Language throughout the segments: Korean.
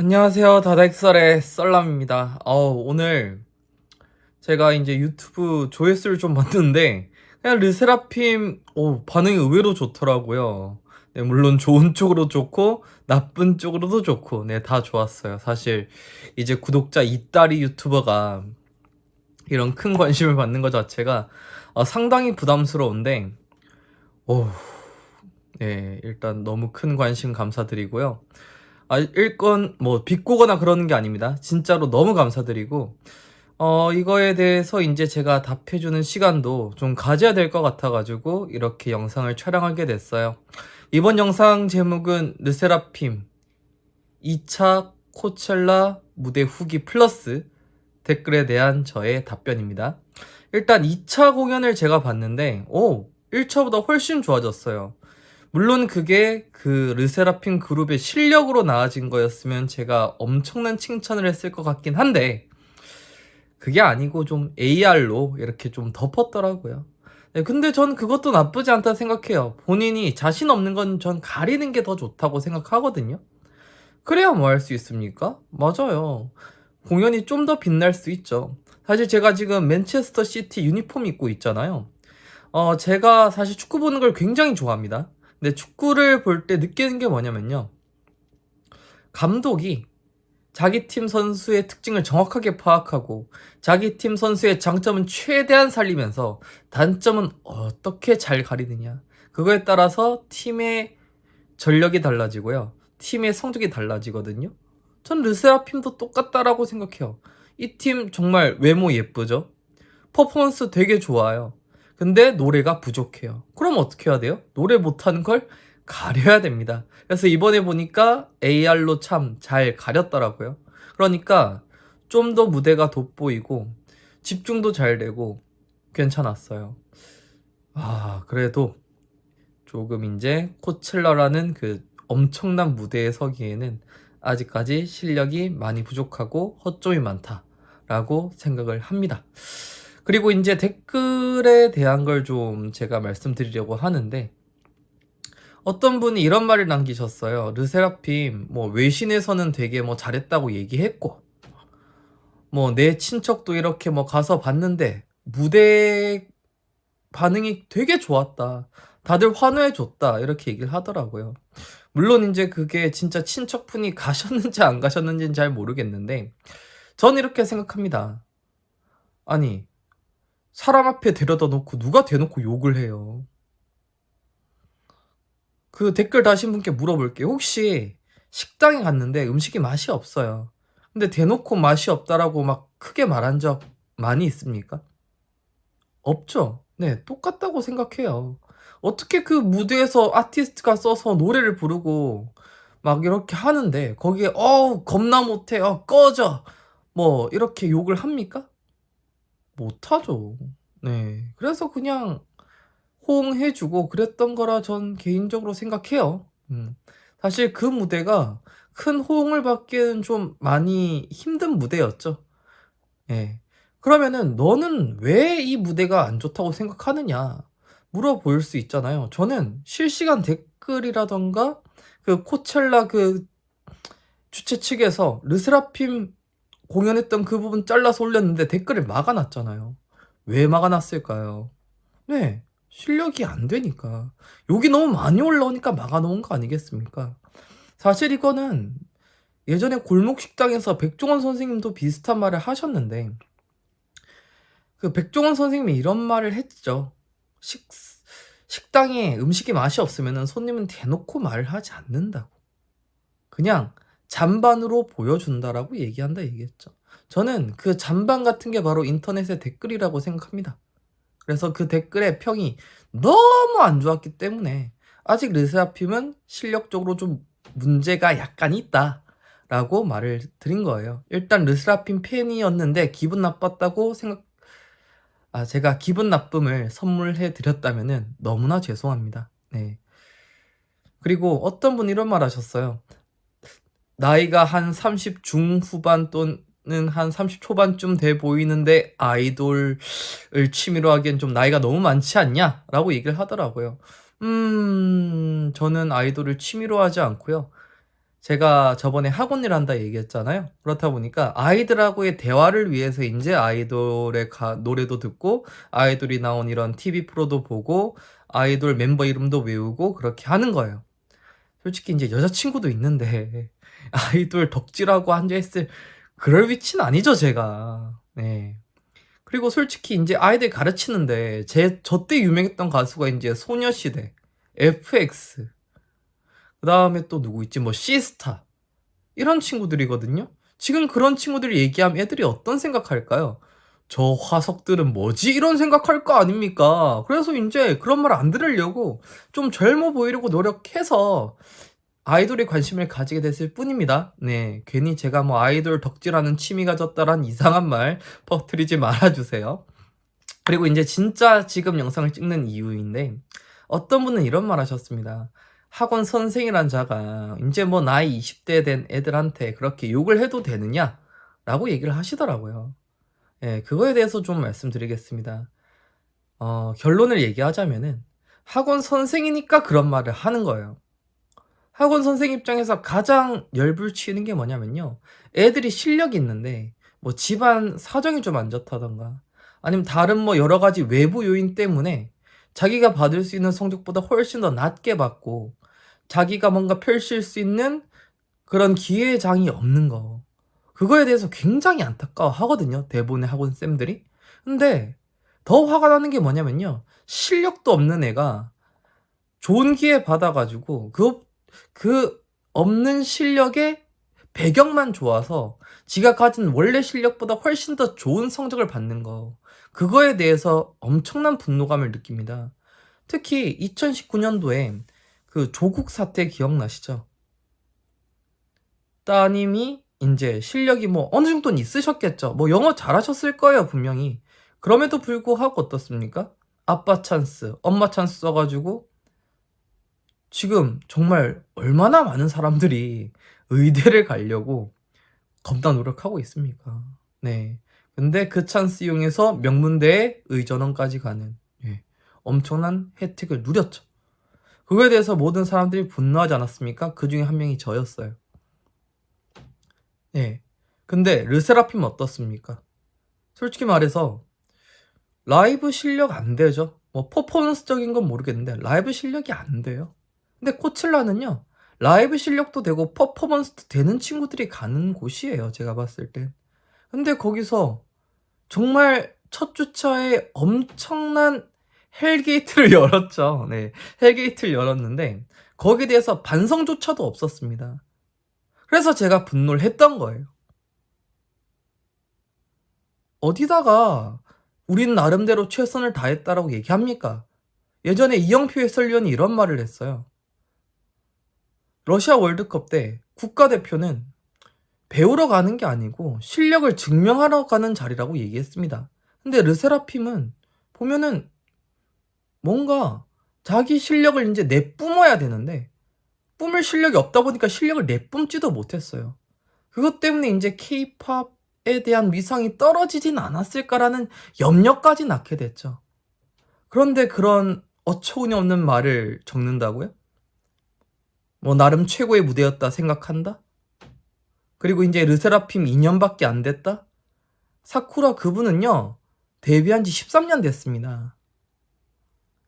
안녕하세요. 다다익설의 썰람입니다. 오늘 제가 이제 유튜브 조회수를 좀 봤는데, 그냥 르세라핌, 반응이 의외로 좋더라고요. 네, 물론 좋은 쪽으로 좋고, 나쁜 쪽으로도 좋고, 네, 다 좋았어요. 사실, 이제 구독자 이따리 유튜버가 이런 큰 관심을 받는 것 자체가 상당히 부담스러운데, 오, 네, 일단 너무 큰 관심 감사드리고요. 일건 뭐 비꼬거나 그러는 게 아닙니다. 진짜로 너무 감사드리고 이거에 대해서 이제 제가 답해주는 시간도 좀 가져야 될 것 같아가지고 이렇게 영상을 촬영하게 됐어요. 이번 영상 제목은 르세라핌 2차 코첼라 무대 후기 플러스 댓글에 대한 저의 답변입니다. 일단 2차 공연을 제가 봤는데 1차보다 훨씬 좋아졌어요. 물론 그게 그 르세라핌 그룹의 실력으로 나아진 거였으면 제가 엄청난 칭찬을 했을 것 같긴 한데 그게 아니고 좀 AR로 이렇게 좀 덮었더라고요. 네, 근데 전 그것도 나쁘지 않다 생각해요. 본인이 자신 없는 건 전 가리는 게 더 좋다고 생각하거든요. 그래야 뭐 할 수 있습니까? 맞아요. 공연이 좀 더 빛날 수 있죠. 사실 제가 지금 맨체스터 시티 유니폼 입고 있잖아요. 제가 사실 축구 보는 걸 굉장히 좋아합니다. 근데 축구를 볼 때 느끼는 게 뭐냐면요. 감독이 자기 팀 선수의 특징을 정확하게 파악하고 자기 팀 선수의 장점은 최대한 살리면서 단점은 어떻게 잘 가리느냐. 그거에 따라서 팀의 전력이 달라지고요. 팀의 성적이 달라지거든요. 전 르세라핌도 똑같다라고 생각해요. 이 팀 정말 외모 예쁘죠? 퍼포먼스 되게 좋아요. 근데 노래가 부족해요. 그럼 어떻게 해야 돼요? 노래 못하는 걸 가려야 됩니다. 그래서 이번에 보니까 AR로 참 잘 가렸더라고요. 그러니까 좀 더 무대가 돋보이고 집중도 잘 되고 괜찮았어요. 그래도 조금 이제 코첼라라는 그 엄청난 무대에 서기에는 아직까지 실력이 많이 부족하고 허점이 많다라고 생각을 합니다. 그리고 이제 댓글에 대한 걸 좀 제가 말씀드리려고 하는데 어떤 분이 이런 말을 남기셨어요. 르세라핌 뭐 외신에서는 되게 뭐 잘했다고 얘기했고 뭐 내 친척도 이렇게 뭐 가서 봤는데 무대 반응이 되게 좋았다. 다들 환호해줬다. 이렇게 얘기를 하더라고요. 물론 이제 그게 진짜 친척분이 가셨는지 안 가셨는지는 잘 모르겠는데 전 이렇게 생각합니다. 아니 사람 앞에 데려다 놓고 누가 대놓고 욕을 해요. 그 댓글 다신 분께 물어볼게요. 혹시 식당에 갔는데 음식이 맛이 없어요. 근데 대놓고 맛이 없다라고 막 크게 말한 적 많이 있습니까? 없죠. 네, 똑같다고 생각해요. 어떻게 그 무대에서 아티스트가 써서 노래를 부르고 막 이렇게 하는데 거기에 겁나 못해, 꺼져, 뭐 이렇게 욕을 합니까? 못하죠. 네, 그래서 그냥 호응해주고 그랬던 거라 전 개인적으로 생각해요. 사실 그 무대가 큰 호응을 받기엔 좀 많이 힘든 무대였죠. 예. 그러면은 너는 왜 이 무대가 안 좋다고 생각하느냐 물어볼 수 있잖아요. 저는 실시간 댓글이라던가 그 코첼라 그 주최 측에서 르세라핌 공연했던 그 부분 잘라서 올렸는데 댓글을 막아놨잖아요. 왜 막아놨을까요? 네, 실력이 안 되니까. 욕이 너무 많이 올라오니까 막아놓은 거 아니겠습니까? 사실 이거는 예전에 골목식당에서 백종원 선생님도 비슷한 말을 하셨는데 그 백종원 선생님이 이런 말을 했죠. 식당에 음식이 맛이 없으면 손님은 대놓고 말을 하지 않는다고. 그냥 잔반으로 보여준다라고 얘기한다 얘기했죠. 저는 그 잔반 같은 게 바로 인터넷의 댓글이라고 생각합니다. 그래서 그 댓글의 평이 너무 안 좋았기 때문에 아직 르세라핌은 실력적으로 좀 문제가 약간 있다 라고 말을 드린 거예요. 일단 르세라핌 팬이었는데 기분 나빴다고 제가 기분 나쁨을 선물해 드렸다면은 너무나 죄송합니다. 네. 그리고 어떤 분이 이런 말 하셨어요. 나이가 한 30 중후반 또는 한 30 초반쯤 돼 보이는데 아이돌을 취미로 하기엔 좀 나이가 너무 많지 않냐? 라고 얘기를 하더라고요. 저는 아이돌을 취미로 하지 않고요. 제가 저번에 학원 일 한다 얘기했잖아요. 그렇다 보니까 아이들하고의 대화를 위해서 인제 아이돌의 노래도 듣고 아이돌이 나온 이런 TV 프로도 보고 아이돌 멤버 이름도 외우고 그렇게 하는 거예요. 솔직히 인제 여자친구도 있는데 아이돌 덕질하고 앉아 있을 그럴 위치는 아니죠, 제가. 네. 그리고 솔직히 인제 아이들 가르치는데 저 때 유명했던 가수가 인제 소녀시대, FX, 그다음에 또 누구 있지? 뭐 시스타, 이런 친구들이거든요. 지금 그런 친구들이 얘기하면 애들이 어떤 생각할까요? '저 화석들은 뭐지?' 이런 생각할 거 아닙니까? 그래서 인제 그런 말 안 들으려고 좀 젊어 보이려고 노력해서 아이돌에 관심을 가지게 됐을 뿐입니다. 네. 괜히 제가 뭐 아이돌 덕질하는 취미가 졌다란 이상한 말 퍼뜨리지 말아 주세요. 그리고 인제 진짜 지금 영상을 찍는 이유인데, 어떤 분은 이런 말 하셨습니다. "학원 선생이란 자가 인제 뭐 나이 20대 된 애들한테 그렇게 욕을 해도 되느냐?"라고 얘기를 하시더라고요. 예. 그거에 대해서 좀 말씀드리겠습니다. 결론을 얘기하자면은 학원 선생이니까 그런 말을 하는 거예요. 학원 선생 입장에서 가장 열불치는 게 뭐냐면요, 애들이 실력이 있는데 뭐 집안 사정이 좀 안 좋다든가 아니면 다른 뭐 여러 가지 외부 요인 때문에 자기가 받을 수 있는 성적보다 훨씬 더 낮게 받고 자기가 뭔가 펼칠 수 있는 그런 기회장이 없는 거, 그거에 대해서 굉장히 안타까워하거든요, 대부분의 학원 쌤들이. 근데 더 화가 나는 게 뭐냐면요, 실력도 없는 애가 좋은 기회 받아 가지고 그 없는 실력의 배경만 좋아서 지가 가진 원래 실력보다 훨씬 더 좋은 성적을 받는 거, 그거에 대해서 엄청난 분노감을 느낍니다. 특히 2019 년도에 그 조국 사태 기억나시죠? 따님이 인제 실력이 뭐 어느 정도는 있으셨겠죠. 뭐 영어 잘하셨을 거예요, 분명히. 그럼에도 불구하고 어떻습니까? 아빠 찬스, 엄마 찬스 써 가지고 지금 정말 얼마나 많은 사람들이 의대를 가려고 겁나 노력하고 있습니까. 네. 근데 그 찬스 이용해서 명문대에 의전원까지 가는, 예, 엄청난 혜택을 누렸죠. 그거에 대해서 모든 사람들이 분노하지 않았습니까? 그중에 한 명이 저였어요. 예. 근데 르세라핌 어떻습니까? 솔직히 말해서 라이브 실력 안 되죠. 뭐 퍼포먼스적인 건 모르겠는데 라이브 실력이 안 돼요. 근데 코첼라는요, 라이브 실력도 되고 퍼포먼스도 되는 친구들이 가는 곳이에요, 제가 봤을 땐. 근데 거기서 정말 첫 주차에 엄청난 헬게이트를 열었죠. 네. 헬게이트를 열었는데 거기에 대해서 반성조차도 없었습니다. 그래서 제가 분노를 했던 거예요. 어디다가 "우린 나름대로 최선을 다했다."라고 얘기합니까? 예전에 이영표 해설위원이 이런 말을 했어요. 러시아 월드컵 때 국가대표는 배우러 가는 게 아니고 실력을 증명하러 가는 자리라고 얘기했습니다. 근데 르세라핌은 보면은 뭔가 자기 실력을 인제 내뿜어야 되는데 뿜을 실력이 없다 보니까 실력을 내뿜지도 못했어요. 그것 때문에 인제 '케이팝에 대한 위상이 떨어지진 않았을까.'라는 염려까지 낳게 됐죠. 그런데 그런 어처구니 없는 말을 적는다고요? 뭐 "나름 최고의 무대였다 생각한다." 그리고 인제 르세라핌 2 년밖에 안 됐다? 사쿠라 그분은요, 데뷔한 지 13년 됐습니다.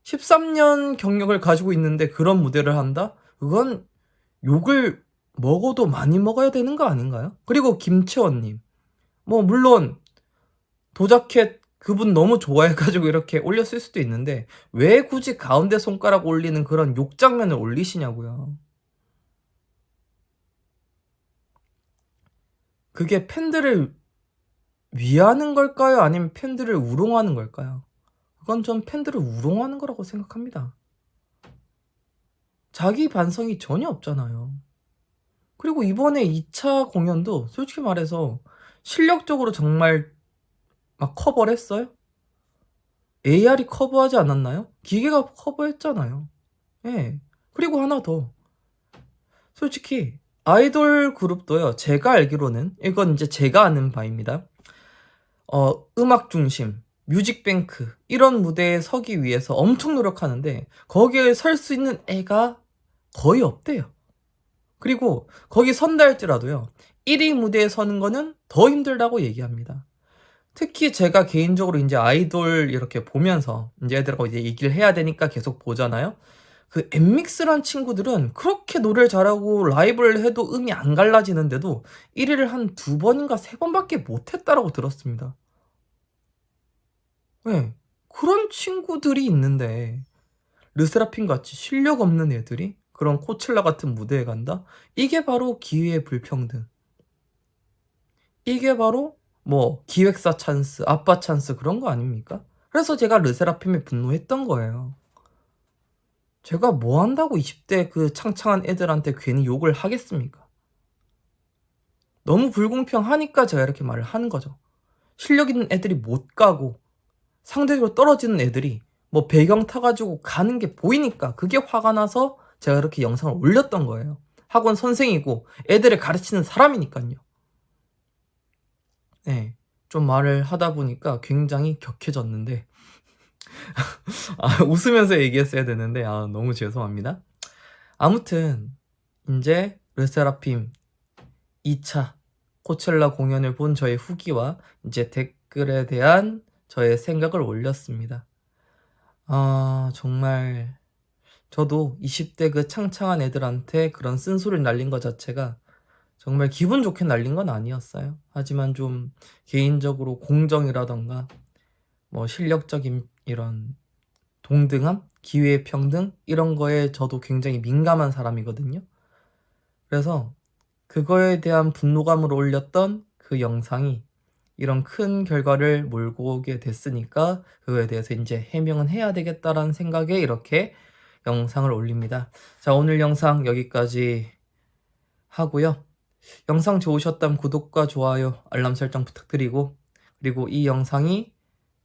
13년 경력을 가지고 있는데 그런 무대를 한다? 그건 욕을 먹어도 많이 먹어야 되는 거 아닌가요? 그리고 김채원 님, 뭐 물론 도자켓 그분 너무 좋아해 가지고 이렇게 올렸을 수도 있는데 왜 굳이 가운데 손가락 올리는 그런 욕 장면을 올리시냐고요. 그게 팬들을 위하는 걸까요? 아니면 팬들을 우롱하는 걸까요? 그건 전 팬들을 우롱하는 거라고 생각합니다. 자기 반성이 전혀 없잖아요. 그리고 이번에 2차 공연도 솔직히 말해서 실력적으로 정말 막 커버를 했어요? AR이 커버하지 않았나요? 기계가 커버했잖아요. 예. 그리고 하나 더. 솔직히 아이돌 그룹도요, 제가 알기로는 이건 인제 제가 아는 바입니다. 음악 중심, 뮤직뱅크 이런 무대에 서기 위해서 엄청 노력하는데 거기에 설 수 있는 애가 거의 없대요. 그리고 거기 선다 할지라도요. 1위 무대에 서는 거는 더 힘들다고 얘기합니다. 특히 제가 개인적으로 이제 아이돌 이렇게 보면서 이제 애들하고 이제 얘기를 해야 되니까 계속 보잖아요. 그 엠믹스란 친구들은 그렇게 노래를 잘하고 라이브를 해도 음이 안 갈라지는데도 1위를 한 2번인가 3번밖에 못했다라고 들었습니다. 네, 그런 친구들이 있는데 르세라핌 같이 실력 없는 애들이 그런 코첼라 같은 무대에 간다? 이게 바로 기회의 불평등. 이게 바로 뭐 기획사 찬스, 아빠 찬스 그런 거 아닙니까? 그래서 제가 르세라핌에 분노했던 거예요. 제가 뭐 한다고 20대 그 창창한 애들한테 괜히 욕을 하겠습니까? 너무 불공평하니까 제가 이렇게 말을 하는 거죠. 실력 있는 애들이 못 가고 상대적으로 떨어지는 애들이 뭐 배경 타가지고 가는 게 보이니까 그게 화가 나서 제가 이렇게 영상을 올렸던 거예요. 학원 선생이고 애들을 가르치는 사람이니까요. 네, 좀 말을 하다 보니까 굉장히 격해졌는데 웃으면서 얘기했어야 되는데 너무 죄송합니다. 아무튼 이제 르세라핌 2차 코첼라 공연을 본 저의 후기와 이제 댓글에 대한 저의 생각을 올렸습니다. 정말 저도 20대 그 창창한 애들한테 그런 쓴소리를 날린 것 자체가 정말 기분 좋게 날린 건 아니었어요. 하지만 좀 개인적으로 공정이라던가 뭐 실력적인 이런 동등함, 기회 평등 이런 거에 저도 굉장히 민감한 사람이거든요. 그래서 그거에 대한 분노감을 올렸던 그 영상이 이런 큰 결과를 몰고 오게 됐으니까 그거에 대해서 이제 해명은 해야 되겠다라는 생각에 이렇게 영상을 올립니다. 자, 오늘 영상 여기까지 하고요. 영상 좋으셨다면 구독과 좋아요, 알람 설정 부탁드리고, 그리고 이 영상이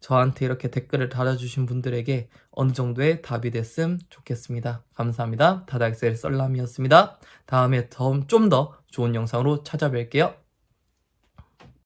저한테 이렇게 댓글을 달아주신 분들에게 어느 정도의 답이 됐으면 좋겠습니다. 감사합니다. 다다익셀 썰람이었습니다. 다음에 좀 더 좋은 영상으로 찾아뵐게요.